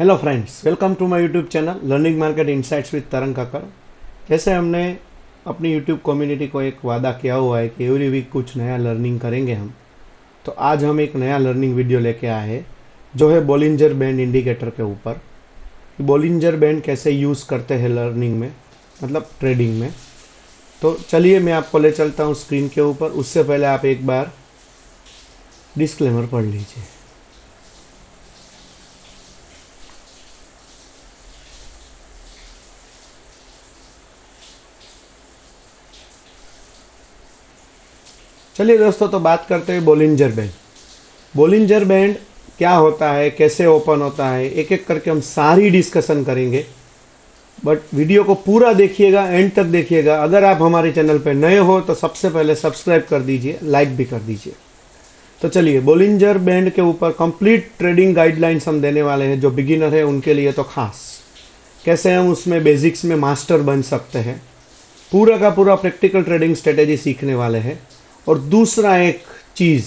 Hello friends, welcome to my YouTube channel learning market insights with Tarang Kakad. जैसे हमने अपनी YouTube community को एक वादा किया हुआ है कि एवरी वीक कुछ नया लर्निंग करेंगे हम, तो आज हम एक नया लर्निंग वीडियो लेके आए हैं जो है बोलिंजर बैंड इंडिकेटर के ऊपर। बोलिंजर बैंड कैसे यूज़ करते हैं लर्निंग में, मतलब ट्रेडिंग में। तो चलिए मैं आपको ले चलता हूँ स्क्रीन के ऊपर। उससे पहले आप एक बार डिस्क्लेमर पढ़ लीजिए। चलिए दोस्तों, तो बात करते हैं बोलिंजर बैंड। बोलिंजर बैंड क्या होता है, कैसे ओपन होता है, एक एक करके हम सारी डिस्कशन करेंगे। बट वीडियो को पूरा देखिएगा, एंड तक देखिएगा। अगर आप हमारे चैनल पर नए हो तो सबसे पहले सब्सक्राइब कर दीजिए, लाइक भी कर दीजिए। तो चलिए, बोलिंजर बैंड के ऊपर कंप्लीट ट्रेडिंग गाइडलाइंस हम देने वाले हैं। जो बिगिनर है उनके लिए तो खास, कैसे हम उसमें बेसिक्स में मास्टर बन सकते हैं, पूरा का पूरा प्रैक्टिकल ट्रेडिंग स्ट्रेटेजी सीखने वाले हैं। और दूसरा एक चीज़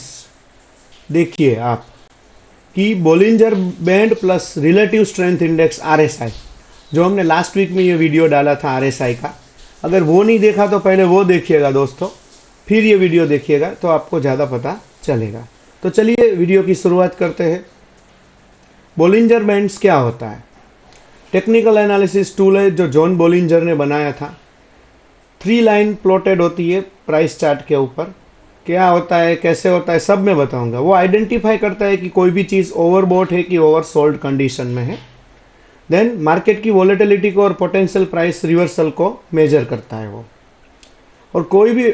देखिए आप कि Bollinger band plus relative strength index RSI, जो हमने लास्ट वीक में ये वीडियो डाला था आरएसआई का, अगर वो नहीं देखा तो पहले वो देखिएगा दोस्तों, फिर ये वीडियो देखिएगा तो आपको ज़्यादा पता चलेगा। तो चलिए वीडियो की शुरुआत करते हैं। बोलिंजर बैंड्स क्या होता है? टेक्निकल एनालिसिस टूल है जो जॉन बोलिंजर ने बनाया था। 3 लाइन प्लॉटेड होती है प्राइस चार्ट के ऊपर। क्या होता है, कैसे होता है, सब मैं बताऊंगा। वो आइडेंटिफाई करता है कि कोई भी चीज़ ओवरबॉट है कि ओवरसोल्ड कंडीशन में है। देन मार्केट की वॉलेटिलिटी को और पोटेंशियल प्राइस रिवर्सल को मेजर करता है वो, और कोई भी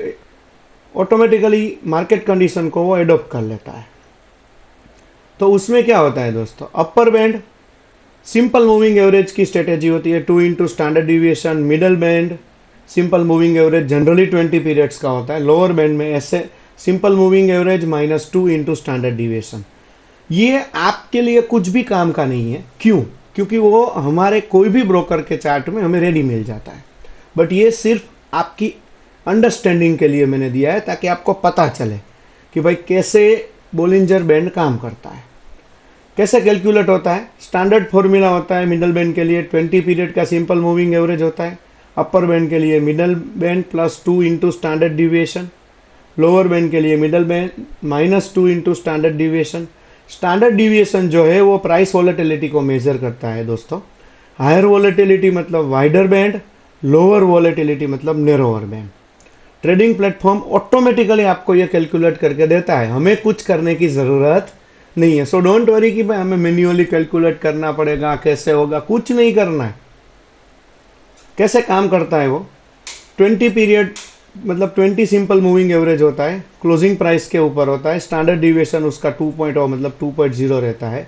ऑटोमेटिकली मार्केट कंडीशन को वो एडॉप्ट कर लेता है। तो उसमें क्या होता है दोस्तों, upper band simple moving average की स्ट्रेटेजी होती है 2 into standard deviation. Middle band simple moving average generally 20 periods का होता है। लोअर बैंड में ऐसे simple moving average -2 into standard deviation. ये आपके लिए कुछ भी काम का नहीं है। क्यों? क्योंकि वो हमारे कोई भी ब्रोकर के चार्ट में हमें रेडी मिल जाता है। बट ये सिर्फ आपकी अंडरस्टैंडिंग के लिए मैंने दिया है, ताकि आपको पता चले कि भाई कैसे बोलिंजर बैंड काम करता है, कैसे कैलकुलेट होता है। स्टैंडर्ड फॉर्मूला होता है मिडल बैंड के लिए 20 पीरियड का सिंपल मूविंग एवरेज होता है। अपर बैंड के लिए middle band +2 into standard deviation. Lower band के लिए middle band -2 into standard deviation. Standard deviation जो है वो प्राइस वॉलेटिलिटी को मेजर करता है दोस्तों। हायर वॉलेटिलिटी मतलब वाइडर बैंड, लोअर वॉलेटिलिटी मतलब narrower band. Trading platform automatically आपको ये कैलकुलेट करके देता है, हमें कुछ करने की ज़रूरत नहीं है। सो डोंट वरी कि भाई हमें मैन्युअली कैलकुलेट करना पड़ेगा, कैसे होगा, कुछ नहीं करना है। कैसे काम करता है वो, 20 पीरियड मतलब 20 सिंपल मूविंग एवरेज होता है, क्लोजिंग प्राइस के ऊपर होता है। स्टैंडर्ड डिविएशन उसका 2.0 मतलब 2.0 रहता है।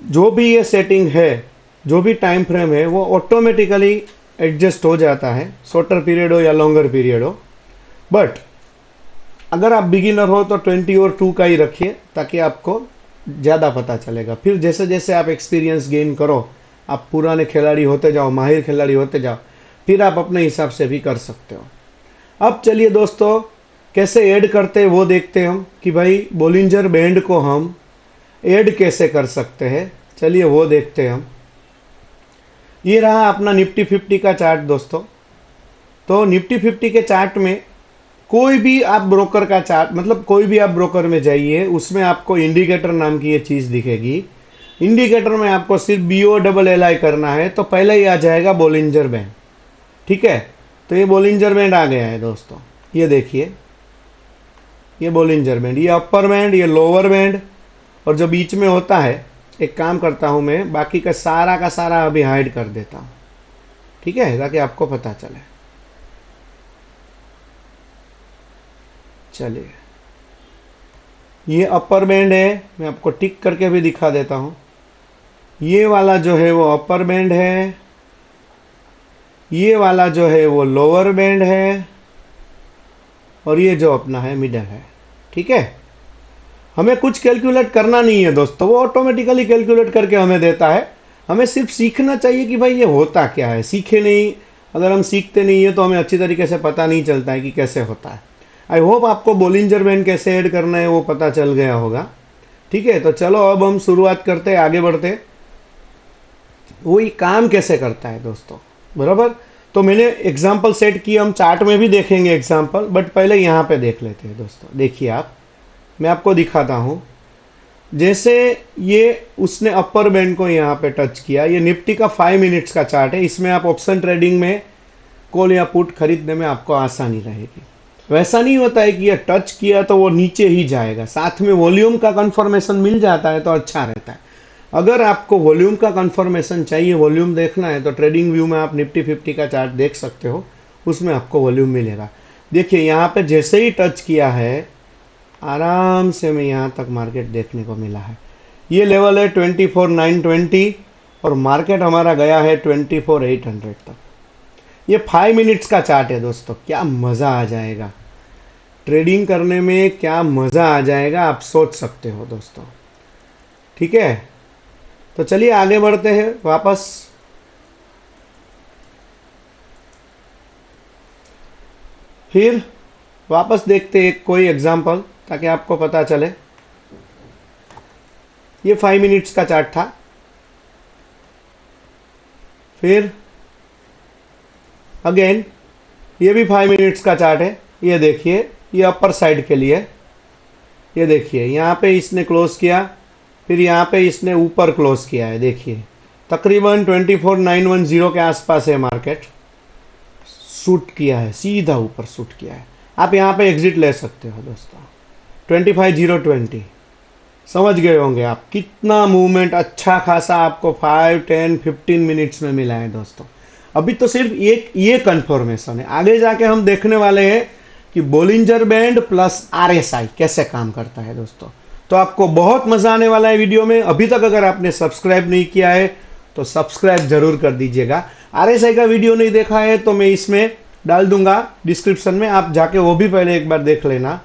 जो भी ये सेटिंग है, जो भी टाइम फ्रेम है, वो ऑटोमेटिकली एडजस्ट हो जाता है, शॉर्टर पीरियड हो या लॉन्गर पीरियड हो। बट अगर आप बिगिनर हो तो 20 और 2 का ही रखिए, ताकि आपको ज़्यादा पता चलेगा। फिर जैसे जैसे आप एक्सपीरियंस गेन करो, आप पुराने खिलाड़ी होते जाओ, माहिर खिलाड़ी होते जाओ, फिर आप अपने हिसाब से भी कर सकते हो। अब चलिए दोस्तों, कैसे ऐड करते हैं वो देखते हैं हम, कि भाई बोलिंजर बैंड को हम ऐड कैसे कर सकते हैं। चलिए वो देखते हैं हम। ये रहा अपना निफ्टी 50 का चार्ट दोस्तों। तो निफ्टी 50 के चार्ट में कोई भी आप ब्रोकर का चार्ट, मतलब कोई भी आप ब्रोकर में जाइए, उसमें आपको इंडिकेटर नाम की ये चीज़ दिखेगी। इंडिकेटर में आपको सिर्फ BOLLI करना है तो पहले ही आ जाएगा बोलिंजर बैंड। ठीक है, तो ये बोलिंजर बैंड आ गया है दोस्तों। ये देखिए, ये बोलिंजर बैंड, ये अपर बैंड, ये लोअर बैंड, और जो बीच में होता है, एक काम करता हूँ मैं, बाकी का सारा अभी हाइड कर देता हूँ, ठीक है, ताकि आपको पता चले। चलिए, ये अपर बैंड है, मैं आपको टिक करके भी दिखा देता हूँ। ये वाला जो है वो अपर बैंड है, ये वाला जो है वो लोअर बैंड है, और ये जो अपना है मिडल है। ठीक है, हमें कुछ कैलकुलेट करना नहीं है दोस्तों, वो ऑटोमेटिकली कैलकुलेट करके हमें देता है। हमें सिर्फ सीखना चाहिए कि भाई ये होता क्या है। सीखे नहीं, अगर हम सीखते नहीं है तो हमें अच्छी तरीके से पता नहीं चलता है कि कैसे होता है। आई होप आपको बोलिंजर बैंड कैसे ऐड करना है वो पता चल गया होगा। ठीक है, तो चलो अब हम शुरुआत करते हैं, आगे बढ़ते। वही काम कैसे करता है दोस्तों, बराबर। तो मैंने एग्जाम्पल सेट किया, हम चार्ट में भी देखेंगे एग्जाम्पल, बट पहले यहाँ पे देख लेते हैं दोस्तों। देखिए आप, मैं आपको दिखाता हूँ। जैसे ये उसने अपर बैंड को यहाँ पे टच किया, ये निफ्टी का 5 मिनट्स का चार्ट है, इसमें आप ऑप्शन ट्रेडिंग में कॉल या पुट खरीदने में आपको आसानी रहेगी। वैसा नहीं होता है कि ये टच किया तो वो नीचे ही जाएगा, साथ में वॉल्यूम का कंफर्मेशन मिल जाता है तो अच्छा रहता है। अगर आपको वॉल्यूम का कंफर्मेशन चाहिए, वॉल्यूम देखना है, तो ट्रेडिंग व्यू में आप निफ्टी 50 का चार्ट देख सकते हो, उसमें आपको वॉल्यूम मिलेगा। देखिए यहाँ पे जैसे ही टच किया है, आराम से मैं यहाँ तक मार्केट देखने को मिला है। ये लेवल है 24,920 और मार्केट हमारा गया है 24,800 तक। ये 5 मिनट्स का चार्ट है दोस्तों। क्या मज़ा आ जाएगा ट्रेडिंग करने में, क्या मज़ा आ जाएगा, आप सोच सकते हो दोस्तों। ठीक है, तो चलिए आगे बढ़ते हैं वापस। फिर वापस देखते हैं कोई एग्जांपल, ताकि आपको पता चले। ये 5 मिनट्स का चार्ट था। फिर अगेन ये भी 5 मिनट्स का चार्ट है। ये देखिए, ये अपर साइड के लिए, ये देखिए यहाँ पे इसने क्लोज किया, फिर यहाँ पे इसने ऊपर क्लोज किया है। देखिए तकरीबन 24,910 के आसपास है मार्केट, शूट किया है, सीधा ऊपर शूट किया है। आप यहाँ पे एग्जिट ले सकते हो दोस्तों। 25,020 समझ गए होंगे आप, कितना मूवमेंट अच्छा खासा आपको 5, 10, 15 मिनट्स में मिला है दोस्तों। अभी तो सिर्फ एक ये कंफर्मेशन है, आगे जाके हम देखने वाले हैं कि बोलिंजर बैंड प्लस आरएसआई कैसे काम करता है दोस्तों। तो आपको बहुत मजा आने वाला है वीडियो में। अभी तक अगर आपने सब्सक्राइब नहीं किया है तो सब्सक्राइब जरूर कर दीजिएगा। आरएसआई का वीडियो नहीं देखा है तो मैं इसमें डाल दूंगा डिस्क्रिप्शन में, आप जाके वो भी पहले एक बार देख लेना,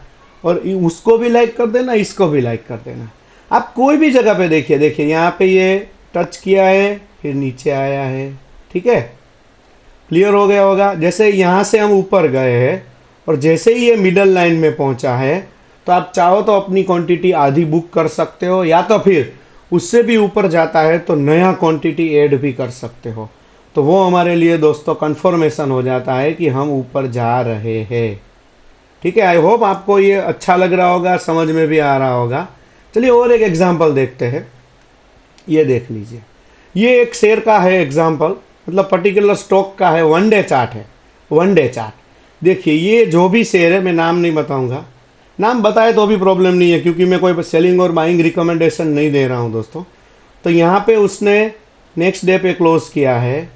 और उसको भी लाइक कर देना, इसको भी लाइक कर देना। आप कोई भी जगह पे देखिए, देखिए यहाँ पे ये टच किया है, फिर नीचे आया है। ठीक है, क्लियर हो गया होगा। जैसे यहाँ से हम ऊपर गए हैं और जैसे ही ये मिडल लाइन में पहुंचा है, तो आप चाहो तो अपनी क्वांटिटी आधी बुक कर सकते हो, या तो फिर उससे भी ऊपर जाता है तो नया क्वांटिटी ऐड भी कर सकते हो। तो वो हमारे लिए दोस्तों कंफर्मेशन हो जाता है कि हम ऊपर जा रहे हैं। ठीक है, आई होप आपको ये अच्छा लग रहा होगा, समझ में भी आ रहा होगा। चलिए और एक एग्जांपल देखते हैं। ये देख लीजिए, ये एक शेयर का है एग्जांपल, मतलब पर्टिकुलर स्टॉक का है, 1 डे चार्ट है, 1 डे चार्ट। देखिए ये जो भी शेयर है, मैं नाम नहीं बताऊंगा, नाम बताए तो भी प्रॉब्लम नहीं है, क्योंकि मैं कोई सेलिंग और बाइंग रिकमेंडेशन नहीं दे रहा हूं दोस्तों। तो यहाँ पे उसने नेक्स्ट डे पे क्लोज किया है,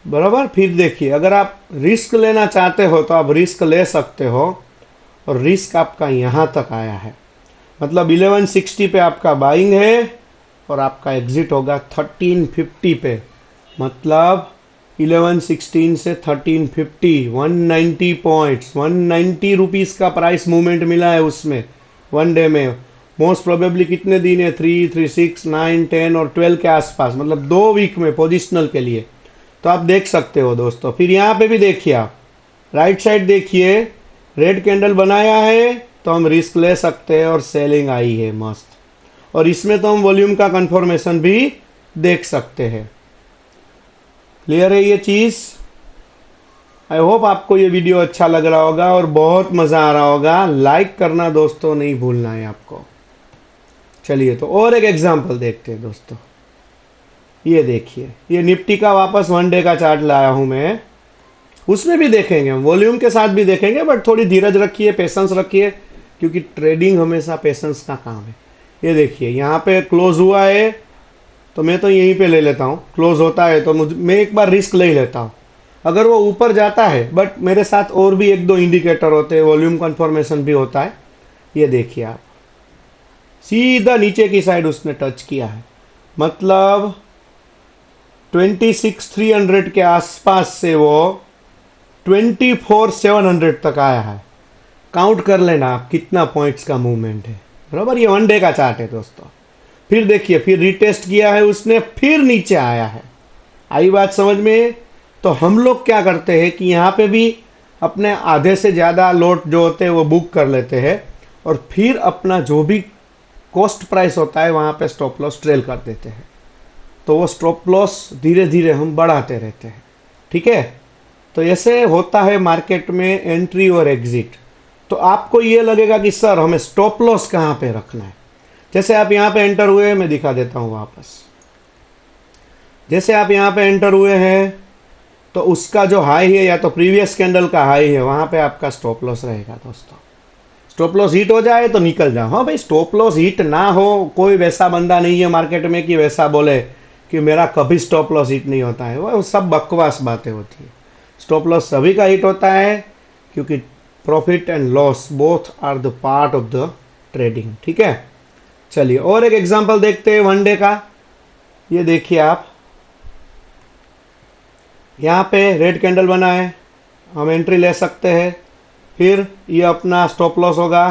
बराबर। फिर देखिए, अगर आप रिस्क लेना चाहते हो तो आप रिस्क ले सकते हो, और रिस्क आपका यहाँ तक आया है, मतलब 1160 पे आपका बाइंग है और आपका एग्जिट होगा 1350 पे, मतलब 1116 से 1350, 190 पॉइंट्स, 190 रुपीज़ का प्राइस मूवमेंट मिला है उसमें 1 डे में। मोस्ट प्रोबेबली कितने दिन है, 3, 3, 6, 9, 10 और 12 के आसपास, मतलब 2 वीक में पोजिशनल के लिए। तो आप देख सकते हो दोस्तों। फिर यहाँ पे भी देखिए, आप राइट साइड देखिए, रेड कैंडल बनाया है तो हम रिस्क ले सकते हैं और सेलिंग आई है मस्त, और इसमें तो हम वॉल्यूम का कंफर्मेशन भी देख सकते हैं। क्लियर है ये चीज। आई होप आपको ये वीडियो अच्छा लग रहा होगा और बहुत मजा आ रहा होगा। लाइक करना दोस्तों नहीं भूलना है आपको। चलिए तो और एक एग्जांपल देखते हैं दोस्तों। ये देखिए, ये निफ्टी का वापस 1 डे का चार्ट लाया हूं मैं, उसमें भी देखेंगे हम, वॉल्यूम के साथ भी देखेंगे, बट थोड़ी धीरज रखिए, पेशेंस रखिए, क्योंकि ट्रेडिंग हमेशा पेशेंस का काम है। ये देखिए यहाँ पे क्लोज हुआ है, तो मैं तो यहीं पे ले लेता हूँ। क्लोज होता है तो मैं एक बार रिस्क ले लेता हूँ। अगर वो ऊपर जाता है, बट मेरे साथ और भी 1-2 इंडिकेटर होते हैं, वॉल्यूम कंफर्मेशन भी होता है। ये देखिए आप, सीधा नीचे की साइड उसने टच किया है, मतलब 26,300 के आसपास से वो 24,700 तक आया है। काउंट कर लेना आप कितना पॉइंट्स का मूवमेंट है, बराबर। ये 1 डे का चार्ट है दोस्तों। फिर देखिए, फिर रिटेस्ट किया है उसने, फिर नीचे आया है। आई बात समझ में। तो हम लोग क्या करते हैं कि यहाँ पे भी अपने आधे से ज़्यादा लॉट जो होते हैं वो बुक कर लेते हैं, और फिर अपना जो भी कॉस्ट प्राइस होता है वहाँ पे स्टॉप लॉस ट्रेल कर देते हैं। तो वो स्टॉप लॉस धीरे धीरे हम बढ़ाते रहते हैं। ठीक है, तो ऐसे होता है मार्केट में एंट्री और एग्जिट। तो आपको ये लगेगा कि सर हमें स्टॉप लॉस कहाँ पे रखना है। जैसे आप यहाँ पे एंटर हुए, मैं दिखा देता हूँ वापस। जैसे आप यहाँ पे एंटर हुए हैं तो उसका जो हाई है या तो प्रीवियस कैंडल का हाई है, वहां पे आपका स्टॉप लॉस रहेगा दोस्तों। स्टॉप लॉस हिट हो जाए तो निकल जाओ। हाँ भाई, स्टॉप लॉस हिट ना हो, कोई वैसा बंदा नहीं है मार्केट में कि वैसा बोले कि मेरा कभी स्टॉप लॉस हिट नहीं होता है। वो सब बकवास बातें होती है। स्टॉप लॉस सभी का हिट होता है, क्योंकि profit and loss both are the part of the trading. ठीक है, चलिए और एक एग्जांपल देखते हैं वन डे का। ये देखिए आप, यहाँ पे रेड कैंडल बना है, हम एंट्री ले सकते हैं। फिर ये अपना स्टॉप लॉस होगा,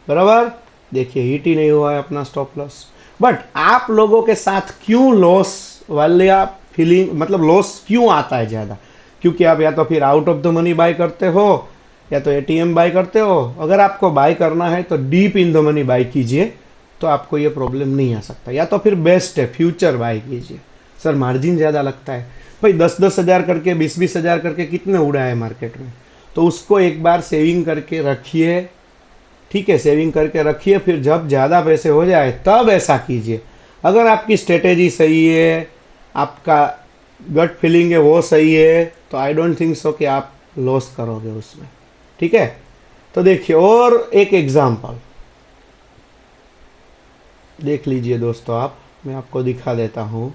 बराबर। देखिए हिट ही नहीं हुआ है अपना स्टॉप लॉस। बट आप लोगों के साथ क्यों लॉस वाले फीलिंग, मतलब लॉस क्यों आता है ज़्यादा? क्योंकि आप या तो फिर out of the money by करते हो या तो एटीएम बाय करते हो। अगर आपको बाय करना है तो deep in the money by कीजिए, तो आपको ये प्रॉब्लम नहीं आ सकता। या तो फिर बेस्ट है फ्यूचर बाय कीजिए। सर मार्जिन ज़्यादा लगता है भाई, 10-10 हज़ार करके 20-20 हज़ार करके कितने उड़ा है मार्केट में। तो उसको एक बार सेविंग करके रखिए। ठीक है, सेविंग करके रखिए, फिर जब ज़्यादा पैसे हो जाए तब ऐसा कीजिए। अगर आपकी स्ट्रेटेजी सही है, आपका गट फीलिंग है वो सही है, तो आई डोंट थिंक सो कि आप लॉस करोगे उसमें। ठीक है, तो देखिए और एक एग्जांपल देख लीजिए दोस्तों आप, मैं आपको दिखा देता हूँ।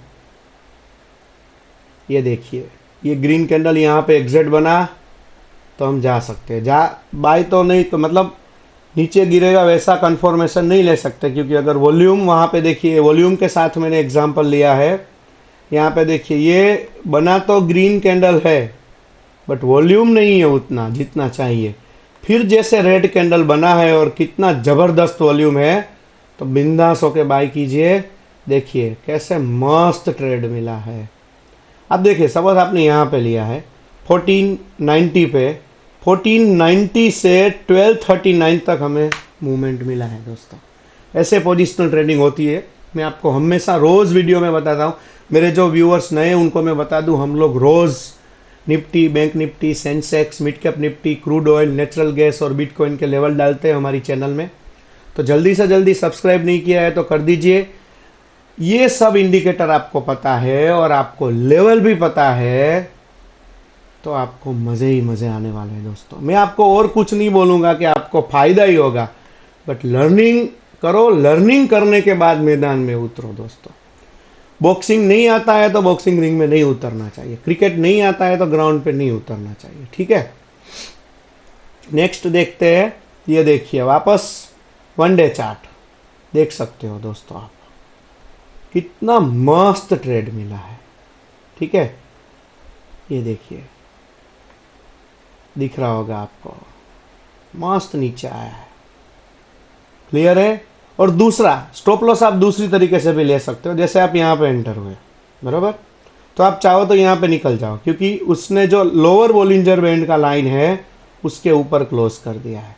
ये देखिए, ये ग्रीन कैंडल यहाँ पे एग्जिट बना, तो हम जा सकते हैं। जा बाय तो नहीं, तो मतलब नीचे गिरेगा वैसा कंफर्मेशन नहीं ले सकते, क्योंकि अगर वॉल्यूम वहाँ पे देखिए, वॉल्यूम के साथ मैंने एग्जांपल लिया है। यहाँ पे देखिए ये बना तो ग्रीन कैंडल है, बट वॉल्यूम नहीं है उतना जितना चाहिए। फिर जैसे रेड कैंडल बना है और कितना ज़बरदस्त वॉल्यूम है, तो बिंदास होके बाय कीजिए। देखिए कैसे मस्त ट्रेड मिला है। अब देखिए सपोज आपने यहाँ पे लिया है 1490 पे, 1490 से 1239 तक हमें मूवमेंट मिला है दोस्तों। ऐसे पोजिशनल ट्रेडिंग होती है। मैं आपको हमेशा रोज़ वीडियो में बताता हूँ। मेरे जो व्यूअर्स नए उनको मैं बता दूँ, हम लोग रोज़ Nifty, bank Nifty, Sensex, mid cap Nifty, crude oil, natural gas और बिटकॉइन के लेवल डालते हैं हमारी चैनल में। तो जल्दी से जल्दी सब्सक्राइब नहीं किया है तो कर दीजिए। ये सब इंडिकेटर आपको पता है और आपको लेवल भी पता है, तो आपको मज़े ही मज़े आने वाले हैं दोस्तों। मैं आपको और कुछ नहीं बोलूँगा कि आपको फ़ायदा ही होगा, बट लर्निंग करो। लर्निंग करने के बाद मैदान में उतरो दोस्तों। बॉक्सिंग नहीं आता है तो बॉक्सिंग रिंग में नहीं उतरना चाहिए। क्रिकेट नहीं आता है तो ग्राउंड पे नहीं उतरना चाहिए। ठीक है, नेक्स्ट देखते हैं। ये देखिए वापस वन डे चार्ट देख सकते हो दोस्तों आप, कितना मस्त ट्रेड मिला है। ठीक है, ये देखिए दिख रहा होगा आपको, मस्त नीचे आया है। क्लियर है। और दूसरा स्टॉप लॉस आप दूसरी तरीके से भी ले सकते हो। जैसे आप यहाँ पे एंटर हुए, बराबर, तो आप चाहो तो यहाँ पे निकल जाओ, क्योंकि उसने जो लोअर बोलिंजर बैंड का लाइन है उसके ऊपर क्लोज कर दिया है।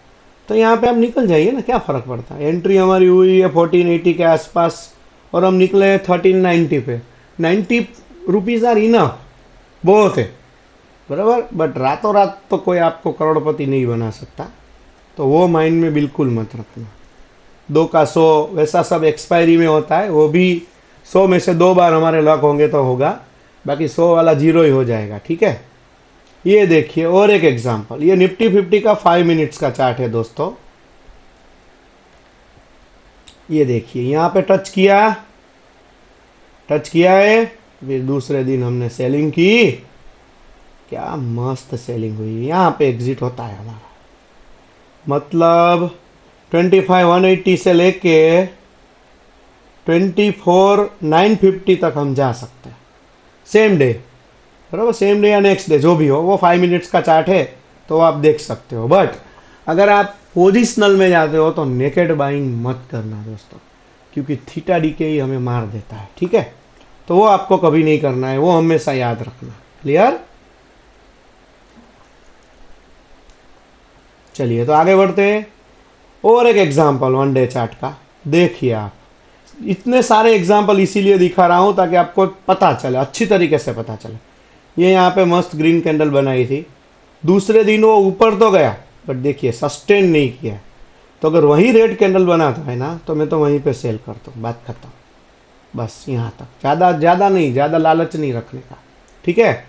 तो यहाँ पे आप निकल जाइए ना, क्या फ़र्क पड़ता है। एंट्री हमारी हुई है 1480 के आसपास और हम निकले हैं 1390 पे। 90 रुपीज़ आर इनफ, बहुत है, बराबर। बट रातों रात तो कोई आपको करोड़पति नहीं बना सकता, तो वो माइंड में बिल्कुल मत रखना। 2 का 100 वैसा सब एक्सपायरी में होता है। वो भी 100 में से 2 बार हमारे लॉक होंगे तो होगा, बाकी 100 वाला जीरो ही हो जाएगा। ठीक है, ये देखिए और एक एग्जांपल। ये निफ्टी 50 का 5 मिनट्स का चार्ट है दोस्तों। ये देखिए यहाँ पे टच किया है, फिर दूसरे दिन हमने सेलिंग की, क्या मस्त सेलिंग हुई। यहाँ पे एग्जिट होता है हमारा, मतलब 25,180 से लेके 24,950 तक हम जा सकते हैं सेम डे, बराबर। सेम डे या नेक्स्ट डे जो भी हो, वो 5 मिनट्स का चार्ट है तो आप देख सकते हो। बट अगर आप पोजिशनल में जाते हो तो नेकेड बाइंग मत करना दोस्तों, क्योंकि थीटा डी के ही हमें मार देता है। ठीक है, तो वो आपको कभी नहीं करना है, वो हमेशा याद रखना। क्लियर। चलिए तो आगे बढ़ते हैं। और एक एग्जांपल वन डे चार्ट का देखिए आप। इतने सारे एग्जाम्पल इसीलिए दिखा रहा हूँ ताकि आपको पता चले, अच्छी तरीके से पता चले। ये यहाँ पे मस्त ग्रीन कैंडल बनाई थी, दूसरे दिन वो ऊपर तो गया बट देखिए सस्टेन नहीं किया। तो अगर वही रेड कैंडल बनाता है ना तो मैं तो वहीं पे सेल करता हूँ, बात खत्म। बस यहाँ तक, ज़्यादा ज़्यादा नहीं, ज़्यादा लालच नहीं रखने का, ठीक है।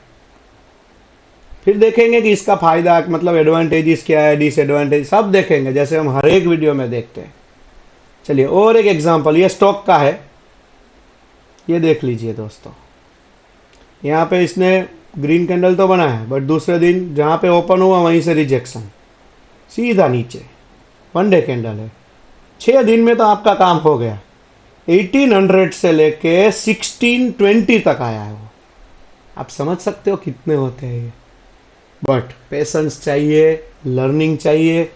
फिर देखेंगे कि इसका फायदा मतलब एडवांटेजेस क्या है, डिसएडवांटेज सब देखेंगे, जैसे हम हर एक वीडियो में देखते हैं। चलिए और एक एग्जांपल, ये स्टॉक का है, ये देख लीजिए दोस्तों। यहाँ पे इसने ग्रीन कैंडल तो बना है बट दूसरे दिन जहाँ पे ओपन हुआ वहीं से रिजेक्शन, सीधा नीचे। वन डे कैंडल है, 6 दिन में तो आपका काम हो गया। 1800 से लेके 1620 तक आया है वो। आप समझ सकते हो कितने होते हैं ये। बट पेशेंस चाहिए, लर्निंग चाहिए।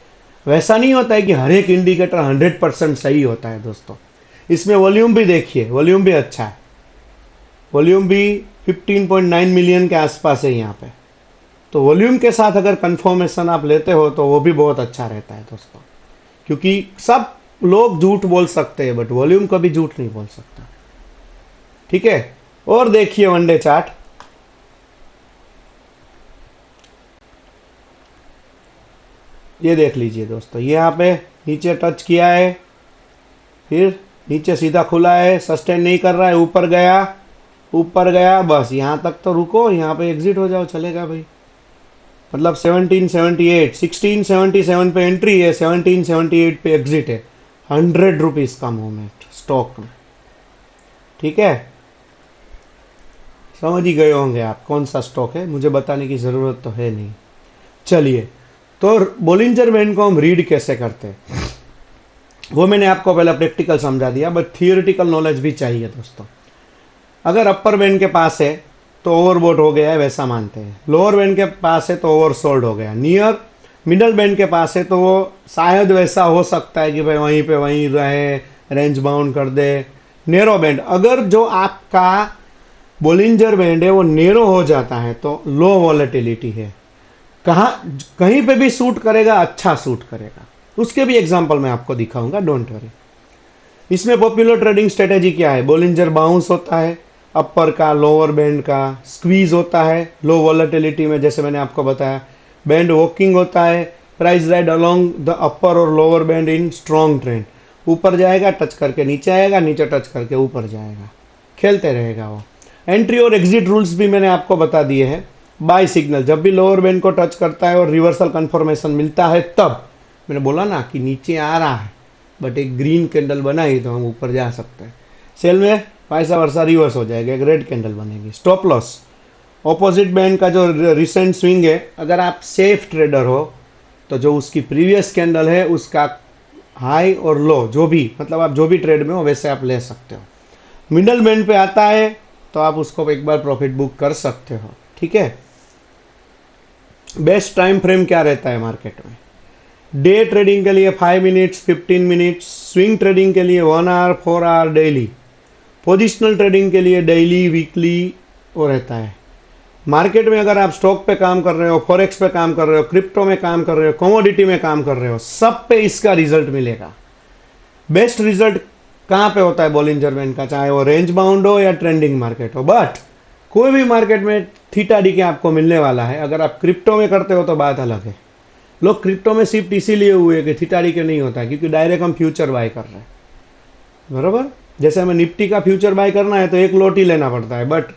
वैसा नहीं होता है कि हर एक इंडिकेटर 100% सही होता है दोस्तों। इसमें वॉल्यूम भी देखिए, वॉल्यूम भी अच्छा है, वॉल्यूम भी 15.9 मिलियन के आसपास है यहाँ पे। तो वॉल्यूम के साथ अगर कंफर्मेशन आप लेते हो तो वो भी बहुत अच्छा रहता है दोस्तों, क्योंकि सब लोग झूठ बोल सकते हैं बट वॉल्यूम कभी झूठ नहीं बोल सकता, ठीक है। और देखिए वनडे चार्ट, ये देख लीजिए दोस्तों। ये यहाँ पे नीचे टच किया है, फिर नीचे सीधा खुला है, सस्टेन नहीं कर रहा है, ऊपर गया, ऊपर गया, बस यहाँ तक तो रुको, यहाँ पे एग्जिट हो जाओ, चलेगा भाई। मतलब 1778, 1677 पे एंट्री है, 1778 पे एग्जिट है, 100 रुपीज का मूवमेंट स्टॉक में, ठीक है। समझ ही गए होंगे आप कौन सा स्टॉक है, मुझे बताने की जरूरत तो है नहीं। चलिए, तो बोलिंजर बैंड को हम रीड कैसे करते हैं वो मैंने आपको पहले प्रैक्टिकल समझा दिया, बट थियोरिटिकल नॉलेज भी चाहिए दोस्तों। अगर अपर बैंड के पास है तो ओवरबॉट हो गया है वैसा मानते हैं, लोअर बैंड के पास है तो ओवरसोल्ड हो गया, नियर मिडल बैंड के पास है तो वो शायद वैसा हो सकता है कि भाई वहीं पे वहीं रहे, रेंज बाउंड कर दे। नेरो बैंड, अगर जो आपका बोलिंजर बैंड है वो नेरो हो जाता है तो लो वॉलेटिलिटी है, कहीं पे भी सूट करेगा, अच्छा सूट करेगा। उसके भी एग्जांपल मैं आपको दिखाऊंगा, डोंट वरी। इसमें पॉपुलर ट्रेडिंग स्ट्रेटेजी क्या है, बोलिंजर बाउंस होता है, अपर का लोअर बैंड का स्क्वीज होता है लो वॉलेटिलिटी में, जैसे मैंने आपको बताया, बैंड वॉकिंग होता है, price ride along the upper और lower band in strong trend, ऊपर जाएगा टच करके नीचे आएगा, नीचे टच करके ऊपर जाएगा, खेलते रहेगा वो। एंट्री और एग्जिट रूल्स भी मैंने आपको बता दिए हैं। बाय सिग्नल, जब भी लोअर बैंड को टच करता है और रिवर्सल कंफर्मेशन मिलता है तब, मैंने बोला ना कि नीचे आ रहा है बट एक ग्रीन कैंडल बनाई तो हम ऊपर जा सकते हैं। सेल में पैसा वर्षा रिवर्स हो जाएगा, एक रेड कैंडल बनेगी। स्टॉप लॉस, ऑपोजिट बैंड का जो रिसेंट स्विंग है, अगर आप सेफ ट्रेडर हो तो जो उसकी प्रीवियस कैंडल है उसका हाई और लो, जो भी मतलब आप जो भी ट्रेड में हो वैसे आप ले सकते हो। मिडल बैंड पे आता है तो आप उसको एक बार प्रॉफिट बुक कर सकते हो, ठीक है। बेस्ट टाइम फ्रेम क्या रहता है मार्केट में, डे ट्रेडिंग के लिए 5 मिनट्स, 15 मिनट्स, स्विंग ट्रेडिंग के लिए 1 hour, 4 hour daily, positional trading के लिए डेली, वीकली वो रहता है। मार्केट में अगर आप स्टॉक पे काम कर रहे हो, फॉरेक्स पे काम कर रहे हो, क्रिप्टो में काम कर रहे हो, कमोडिटी में काम कर रहे हो, सब पे इसका रिजल्ट मिलेगा। बेस्ट रिजल्ट कहाँ पे होता है बोलिंजर बैंड का, चाहे वो रेंज बाउंड हो या ट्रेंडिंग मार्केट हो। बट कोई भी मार्केट में थीटा डी के आपको मिलने वाला है। अगर आप क्रिप्टो में करते हो तो बात अलग है, लोग क्रिप्टो में शिफ्ट इसीलिए हुए कि थीटा डी के नहीं होता है, क्योंकि डायरेक्ट हम फ्यूचर बाय कर रहे हैं, बराबर। जैसे हमें निफ्टी का फ्यूचर बाय करना है तो एक लोट ही लेना पड़ता है, बट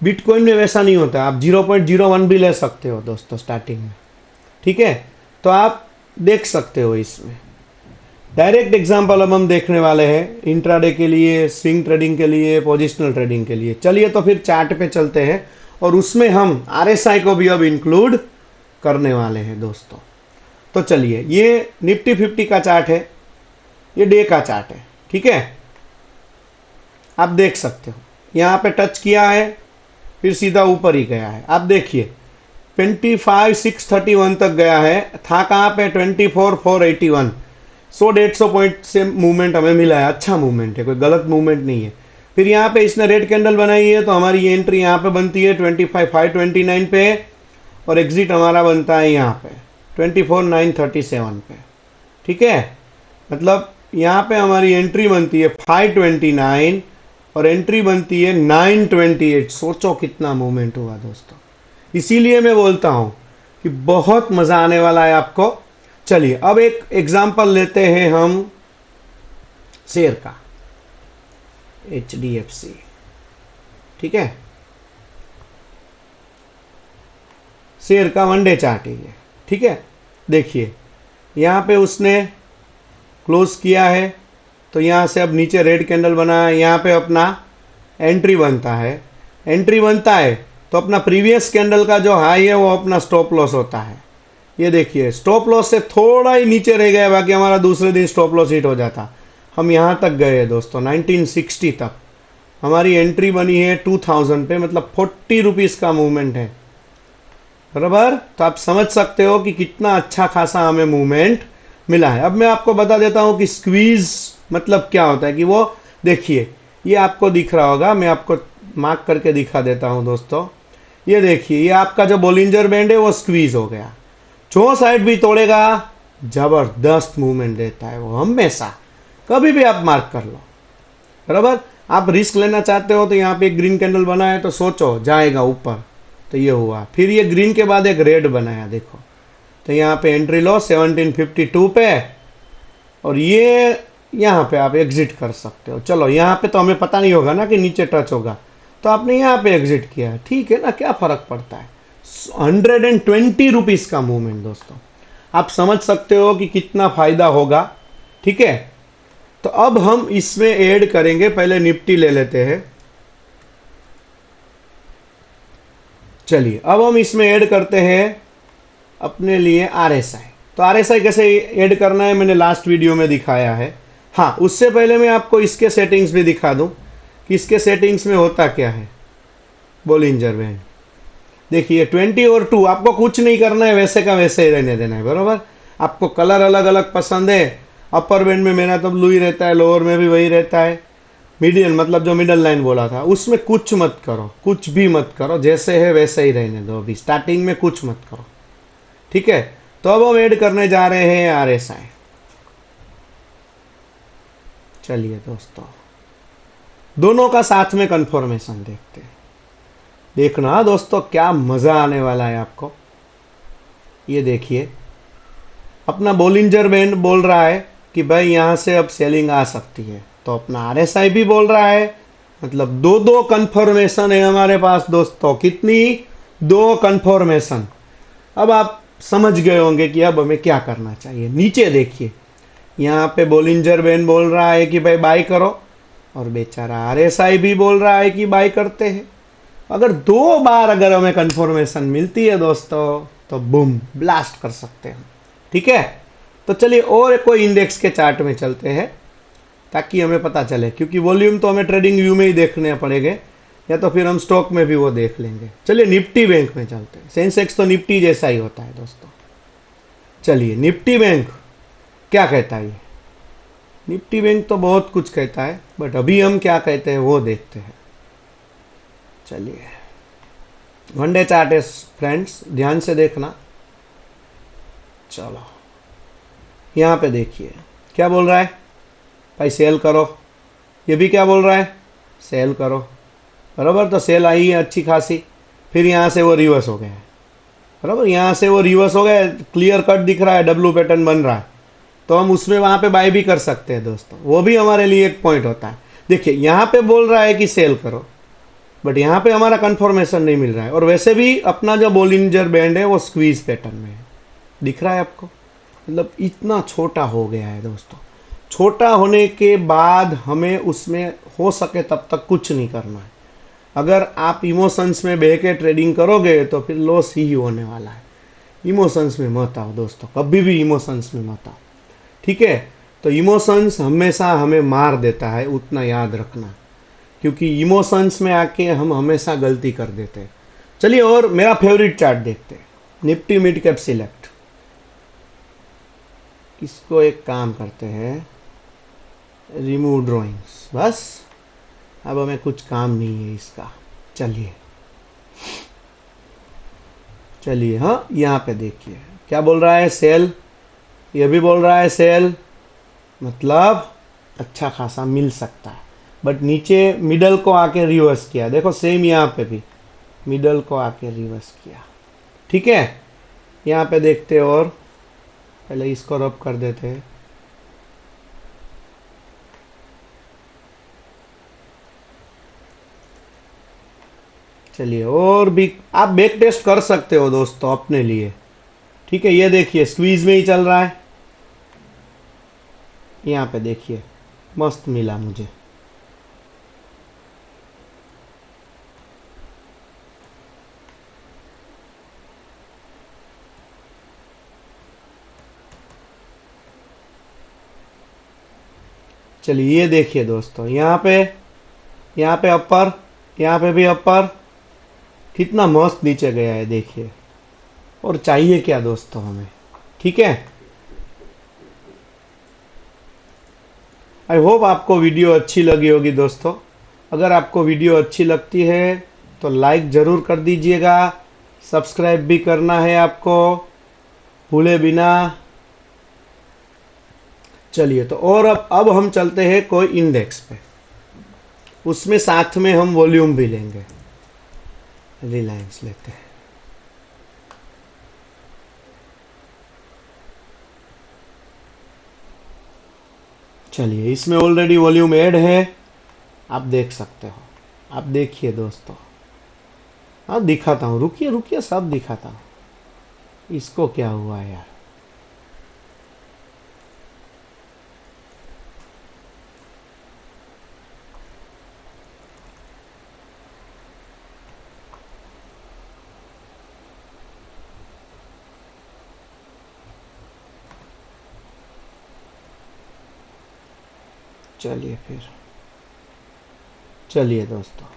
बिटकॉइन में वैसा नहीं होता है, आप 0.01 भी ले सकते हो दोस्तों स्टार्टिंग में, ठीक है। तो आप देख सकते हो इसमें। डायरेक्ट एग्जांपल अब हम देखने वाले हैं इंट्राडे के लिए, स्विंग ट्रेडिंग के लिए, पोजिशनल ट्रेडिंग के लिए। चलिए तो फिर चार्ट पे चलते हैं और उसमें हम आरएसआई को भी अब इंक्लूड करने वाले हैं दोस्तों। तो चलिए, ये निफ्टी 50 का चार्ट है, ये डे का चार्ट है, ठीक है। आप देख सकते हो यहाँ पे टच किया है फिर सीधा ऊपर ही गया है। आप देखिए 25,631 तक गया है, था कहाँ पे 24,481, 100-150 पॉइंट से मूवमेंट हमें मिला है, अच्छा मूवमेंट है, कोई गलत मूवमेंट नहीं है। फिर यहाँ पे इसने रेड कैंडल बनाई है तो हमारी एंट्री यहाँ पे बनती है 25,529 पे और एग्जिट हमारा बनता है यहाँ पे 24,937 पे, ठीक है। मतलब यहाँ पे हमारी एंट्री बनती है 529 और एंट्री बनती है 928। सोचो कितना मूवमेंट हुआ दोस्तों। इसीलिए मैं बोलता हूं कि बहुत मजा आने वाला है आपको। चलिए अब एक एग्जांपल लेते हैं हम शेयर का, HDFC। ठीक है, शेयर का वनडे चार्ट है ये। ठीक है, देखिए यहां पे उसने क्लोज किया है तो यहां से अब नीचे रेड कैंडल बना है, यहां पे अपना एंट्री बनता है। एंट्री बनता है तो अपना प्रीवियस कैंडल का जो हाई है वो अपना स्टॉप लॉस होता है। ये देखिए स्टॉप लॉस से थोड़ा ही नीचे रह गया, बाकी हमारा दूसरे दिन स्टॉप लॉस हिट हो जाता। हम यहां तक गए हैं दोस्तों 1960 तक। हमारी एंट्री बनी है 2000 पे, मतलब 40 रुपीज का मूवमेंट है बराबर। तो आप समझ सकते हो कि कितना अच्छा खासा हमें मूवमेंट मिला है। अब मैं आपको बता देता हूं कि स्क्वीज मतलब क्या होता है। कि वो देखिए ये आपको दिख रहा होगा, मैं आपको मार्क करके दिखा देता हूं दोस्तों। ये देखिए ये आपका जो बोलिंजर बैंड है वो स्क्वीज हो गया। जो साइड भी तोड़ेगा जबरदस्त मूवमेंट देता है वो हमेशा, कभी भी आप मार्क कर लो बराबर। आप रिस्क लेना चाहते हो तो यहाँ पे एक ग्रीन कैंडल बना है तो सोचो जाएगा ऊपर, तो ये हुआ। फिर ये ग्रीन के बाद एक रेड बनाया देखो, तो यहाँ पे एंट्री लो 1752 पे और ये यहाँ पे आप एग्जिट कर सकते हो। चलो यहाँ पे तो हमें पता नहीं होगा ना कि नीचे टच होगा, तो आपने यहाँ पे एग्जिट किया, ठीक है ना, क्या फर्क पड़ता है। 120 रुपीज का मूवमेंट दोस्तों, आप समझ सकते हो कि कितना फायदा होगा। ठीक है, तो अब हम इसमें ऐड करेंगे, पहले निफ्टी ले लेते हैं। चलिए अब हम इसमें ऐड करते हैं अपने लिए RSI। तो RSI कैसे ऐड करना है मैंने लास्ट वीडियो में दिखाया है। हाँ, उससे पहले मैं आपको इसके सेटिंग्स भी दिखा दूं कि इसके सेटिंग्स में होता क्या है। बोलिंजर बैंड देखिए 20 और 2, आपको कुछ नहीं करना है, वैसे का वैसे ही रहने देना है बराबर। आपको कलर अलग अलग पसंद है, अपर बैंड में मेरा तो ब्लू ही रहता है, लोअर में भी वही रहता है। मीडियन मतलब जो मिडल लाइन बोला था उसमें कुछ मत करो, कुछ भी मत करो, जैसे है वैसे ही रहने दो। अभी स्टार्टिंग में कुछ मत करो, ठीक है। तो अब हम ऐड करने जा रहे हैं RSI। चलिए दोस्तों दोनों का साथ में कंफर्मेशन देखते हैं। देखना दोस्तों क्या मजा आने वाला है आपको। ये देखिए अपना बोलिंजर बैंड बोल रहा है कि भाई यहां से अब सेलिंग आ सकती है, तो अपना RSI भी बोल रहा है, मतलब दो कंफर्मेशन है हमारे पास दोस्तों। कितनी? 2 कंफर्मेशन। अब आप समझ गए होंगे कि अब हमें क्या करना चाहिए। नीचे देखिए यहाँ पे बोलिंजर बैंड बोल रहा है कि भाई बाय करो, और बेचारा RSI भी बोल रहा है कि बाय करते हैं। अगर 2 बार अगर हमें कंफर्मेशन मिलती है दोस्तों तो बूम ब्लास्ट कर सकते हैं, ठीक है। तो चलिए और कोई इंडेक्स के चार्ट में चलते हैं ताकि हमें पता चले, क्योंकि वॉल्यूम तो हमें ट्रेडिंग व्यू में ही देखने पड़ेंगे, या तो फिर हम स्टॉक में भी वो देख लेंगे। चलिए निफ्टी बैंक में चलते हैं। सेंसेक्स तो निफ्टी जैसा ही होता है दोस्तों। चलिए निफ्टी बैंक क्या कहता है। निफ्टी बैंक तो बहुत कुछ कहता है, बट अभी हम क्या कहते हैं वो देखते हैं। चलिए वनडे चार्ट है फ्रेंड्स, ध्यान से देखना। चलो यहां पे देखिए क्या बोल रहा है, भाई सेल करो। ये भी क्या बोल रहा है, सेल करो बराबर। तो सेल आई है अच्छी खासी, फिर यहां से वो रिवर्स हो गया है बराबर। यहां से वो रिवर्स हो गया, क्लियर कट दिख रहा है, डब्लू पैटर्न बन रहा है, तो हम उसमें वहां पे बाय भी कर सकते हैं दोस्तों। वो भी हमारे लिए एक पॉइंट होता है। देखिए यहां पे बोल रहा है कि सेल करो, बट यहां पे हमारा कंफर्मेशन नहीं मिल रहा है। और वैसे भी अपना जो बोलिंजर बैंड है वो स्क्वीज पैटर्न में है, दिख रहा है आपको, मतलब इतना छोटा हो गया है दोस्तों। छोटा होने के बाद हमें उसमें हो सके तब तक कुछ नहीं करना है। अगर आप इमोशंस में बह के ट्रेडिंग करोगे तो फिर लॉस ही होने वाला है। इमोशंस में मत आओ दोस्तों, कभी भी इमोशंस में मत आओ, ठीक है। तो इमोशंस हमेशा हमें मार देता है, उतना याद रखना, क्योंकि इमोशंस में आके हम हमेशा गलती कर देते हैं। चलिए और मेरा फेवरेट चार्ट देखते हैं, निफ्टी मिड कैप सिलेक्ट। इसको एक काम करते हैं, रिमूव ड्रॉइंग्स, बस अब हमें कुछ काम नहीं है इसका। चलिए हाँ यहाँ पे देखिए क्या बोल रहा है, सेल। ये भी बोल रहा है सेल, मतलब अच्छा खासा मिल सकता है। बट नीचे मिडल को आके रिवर्स किया, देखो सेम यहाँ पे भी मिडल को आके रिवर्स किया। ठीक है, यहाँ पे देखते हैं, और पहले इसको रब कर देते हैं। चलिए, और भी आप बैक टेस्ट कर सकते हो दोस्तों अपने लिए। ठीक है, ये देखिए स्क्वीज में ही चल रहा है, यहाँ पे देखिए मस्त मिला मुझे। चलिए ये देखिए दोस्तों, यहाँ पे अपर, यहाँ पे भी अपर, कितना मस्त नीचे गया है देखिए। और चाहिए क्या दोस्तों हमें। ठीक है, आई होप आपको वीडियो अच्छी लगी होगी दोस्तों। अगर आपको वीडियो अच्छी लगती है तो लाइक ज़रूर कर दीजिएगा, सब्सक्राइब भी करना है आपको, भूले बिना। चलिए, तो और अब हम चलते हैं कोई इंडेक्स पे, उसमें साथ में हम वॉल्यूम भी लेंगे। रिलायंस लेते हैं। चलिए, इसमें ऑलरेडी वॉल्यूम ऐड है, आप देख सकते हो। आप देखिए दोस्तों, हाँ दिखाता हूँ, रुकिए रुकिए, सब दिखाता हूँ। इसको क्या हुआ यार, चलिए फिर। चलिए दोस्तों,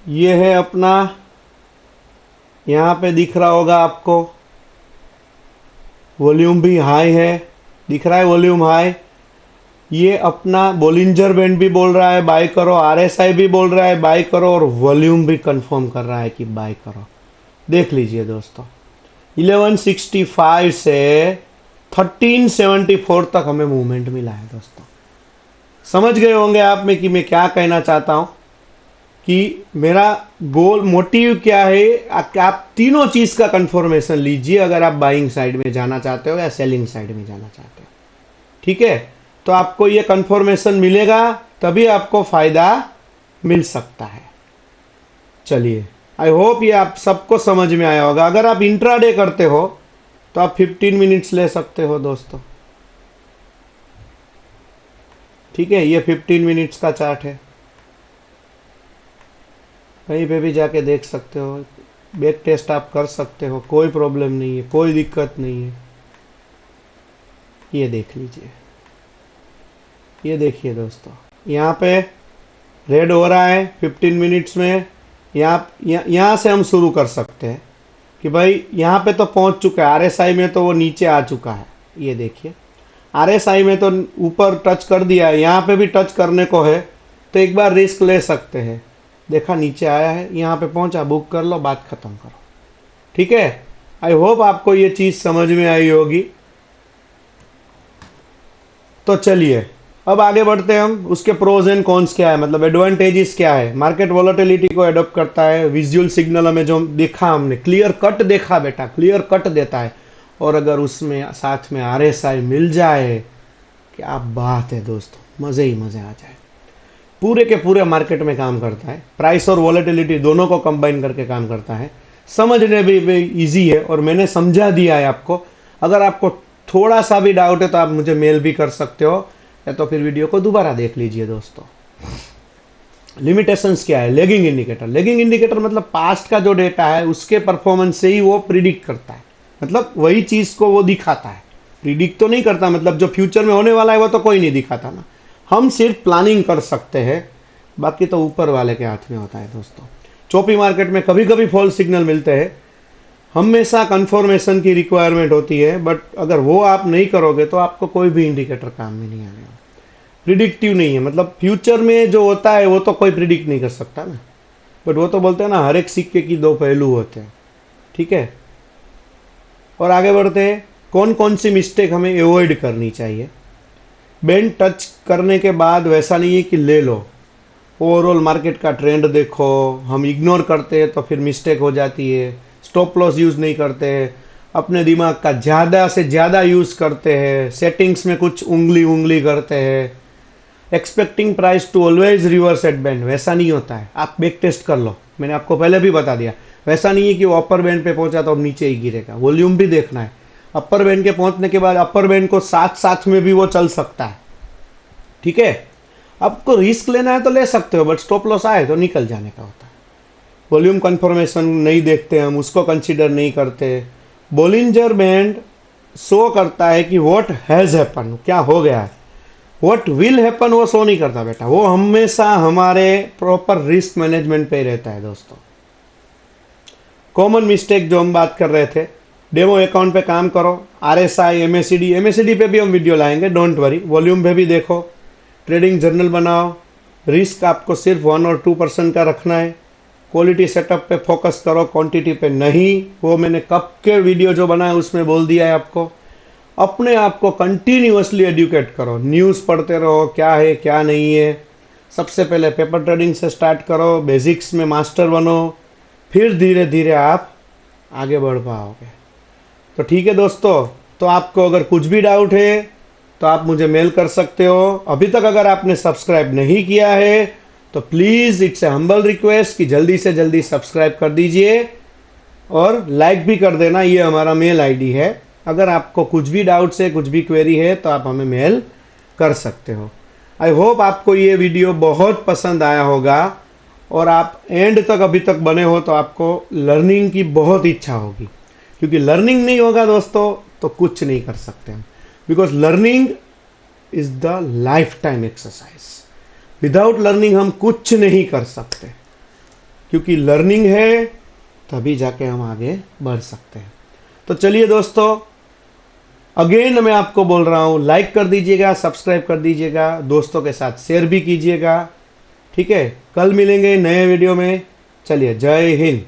ये है अपना, यहाँ पे दिख रहा होगा आपको, वॉल्यूम भी हाई है, दिख रहा है वॉल्यूम हाई। ये अपना बोलिंजर बैंड भी बोल रहा है बाय करो, आरएसआई भी बोल रहा है बाय करो, और वॉल्यूम भी कंफर्म कर रहा है कि बाय करो। देख लीजिए दोस्तों, 1165 से 1374 तक हमें मूवमेंट मिला है दोस्तों। समझ गए होंगे आप में कि मैं क्या कहना चाहता हूं, कि मेरा गोल मोटिव क्या है। आप तीनों चीज का कंफर्मेशन लीजिए अगर आप बाइंग साइड में जाना चाहते हो या सेलिंग साइड में जाना चाहते हो। ठीक है, तो आपको ये कंफर्मेशन मिलेगा, तभी आपको फायदा मिल सकता है। चलिए, आई होप ये आप सबको समझ में आया होगा। अगर आप इंट्राडे करते हो तो आप 15 मिनट्स ले सकते हो दोस्तों। ठीक है, ये 15 मिनट्स का चार्ट है, कहीं पे भी जाके देख सकते हो, बैक टेस्ट आप कर सकते हो, कोई प्रॉब्लम नहीं है, कोई दिक्कत नहीं है। ये देख लीजिए, ये देखिए दोस्तों, यहाँ पे रेड हो रहा है 15 मिनट्स में। यहाँ से हम शुरू कर सकते हैं कि भाई यहाँ पे तो पहुंच चुका है, आरएसआई में तो वो नीचे आ चुका है। ये देखिए, आरएसआई में तो ऊपर टच कर दिया है, यहाँ पे भी टच करने को है, तो एक बार रिस्क ले सकते हैं। देखा नीचे आया है, यहाँ पे पहुंचा, बुक कर लो, बात खत्म करो। ठीक है, आई होप आपको ये चीज समझ में आई होगी। तो चलिए अब आगे बढ़ते हैं हम, उसके प्रोज एंड कॉन्स क्या है, मतलब एडवांटेजेस क्या है। मार्केट वोलेटिलिटी को एडॉप्ट करता है, विजुअल सिग्नल हमें जो देखा, हमने क्लियर कट देखा बेटा, क्लियर कट देता है। और अगर उसमें साथ में आरएसआई मिल जाए, क्या बात है दोस्तों, मजे ही मजे आ जाए। पूरे के पूरे मार्केट में काम करता है, प्राइस और वॉलेटिलिटी दोनों को कंबाइन करके काम करता है। समझने भी इजी है, और मैंने समझा दिया है आपको। अगर आपको थोड़ा सा भी डाउट है तो आप मुझे मेल भी कर सकते हो, या तो फिर वीडियो को दोबारा देख लीजिए दोस्तों। लिमिटेशंस क्या है, लेगिंग इंडिकेटर। लेगिंग इंडिकेटर मतलब पास्ट का जो डेटा है उसके परफॉर्मेंस से ही वो प्रिडिक्ट करता है, मतलब वही चीज को वो दिखाता है, प्रिडिक्ट तो नहीं करता। मतलब जो फ्यूचर में होने वाला है वो तो कोई नहीं दिखाता ना, हम सिर्फ प्लानिंग कर सकते हैं, बाकी तो ऊपर वाले के हाथ में होता है दोस्तों। चोपी मार्केट में कभी कभी फॉल्स सिग्नल मिलते हैं, हमेशा कंफर्मेशन की रिक्वायरमेंट होती है, बट अगर वो आप नहीं करोगे तो आपको कोई भी इंडिकेटर काम में नहीं आएगा। प्रिडिक्टिव नहीं है, मतलब फ्यूचर में जो होता है वो तो कोई प्रिडिक्ट नहीं कर सकता ना, बट वो तो बोलते हैं ना, हर एक सिक्के की दो पहलू होते हैं। ठीक है, और आगे बढ़ते हैं। कौन कौन सी मिस्टेक हमें एवॉइड करनी चाहिए। बैंड टच करने के बाद वैसा नहीं है कि ले लो, ओवरऑल मार्केट का ट्रेंड देखो, हम इग्नोर करते हैं तो फिर मिस्टेक हो जाती है। स्टॉप लॉस यूज़ नहीं करते हैं, अपने दिमाग का ज़्यादा से ज़्यादा यूज़ करते हैं, सेटिंग्स में कुछ उंगली करते हैं, expecting price to always reverse at band, वैसा नहीं होता है। आप बैक टेस्ट कर लो, मैंने आपको पहले भी बता दिया। वैसा नहीं है कि वो अपर बैंड पे पहुंचा तो अब नीचे ही गिरेगा, वॉल्यूम भी देखना है। अपर बैंड के पहुंचने के बाद अपर बैंड को साथ साथ में भी वो चल सकता है, ठीक है। आपको रिस्क लेना है तो ले सकते हो, बट स्टॉप लॉस आए तो निकल जाने का होता है। वॉल्यूम कंफर्मेशन नहीं देखते हम, उसको कंसीडर नहीं करते। बोलिंजर बैंड शो करता है कि व्हाट हैज़ हैपन, क्या हो गया है। व्हाट विल हैपन वो शो नहीं करता बेटा, वो हमेशा हमारे प्रॉपर रिस्क मैनेजमेंट पे रहता है दोस्तों। कॉमन मिस्टेक जो हम बात कर रहे थे, डेमो अकाउंट पे काम करो, RSI MACD पे भी हम वीडियो लाएंगे, डोंट वरी। वॉल्यूम पे भी देखो, ट्रेडिंग जर्नल बनाओ, रिस्क आपको सिर्फ 1 और 2% का रखना है। क्वालिटी सेटअप पे फोकस करो, क्वांटिटी पे नहीं। वो मैंने कब के वीडियो जो बनाए उसमें बोल दिया है आपको। अपने आप को कंटिन्यूअसली एजुकेट करो, न्यूज़ पढ़ते रहो, क्या है क्या नहीं है। सबसे पहले पेपर ट्रेडिंग से स्टार्ट करो, बेसिक्स में मास्टर बनो, फिर धीरे धीरे आप आगे बढ़ पाओगे। तो ठीक है दोस्तों, तो आपको अगर कुछ भी डाउट है तो आप मुझे मेल कर सकते हो। अभी तक अगर आपने सब्सक्राइब नहीं किया है तो please, it's a humble request कि जल्दी से जल्दी सब्सक्राइब कर दीजिए और लाइक भी कर देना। ये हमारा मेल आईडी है। अगर आपको कुछ भी डाउट्स है, कुछ भी क्वेरी है तो आप हमें मेल कर सकते हो। आई होप आपको ये वीडियो बहुत पसंद आया होगा और आप एंड तक अभी तक बने हो तो आपको लर्निंग की बहुत इच्छा होगी, क्योंकि लर्निंग नहीं होगा दोस्तों तो कुछ नहीं कर सकते हम। Because learning is the life time exercise. Without learning हम कुछ नहीं कर सकते, क्योंकि लर्निंग है तभी जाके हम आगे बढ़ सकते हैं। तो चलिए दोस्तों, अगेन मैं आपको बोल रहा हूँ, लाइक कर दीजिएगा, सब्सक्राइब कर दीजिएगा, दोस्तों के साथ शेयर भी कीजिएगा, ठीक है। कल मिलेंगे नए वीडियो में। चलिए, जय हिंद।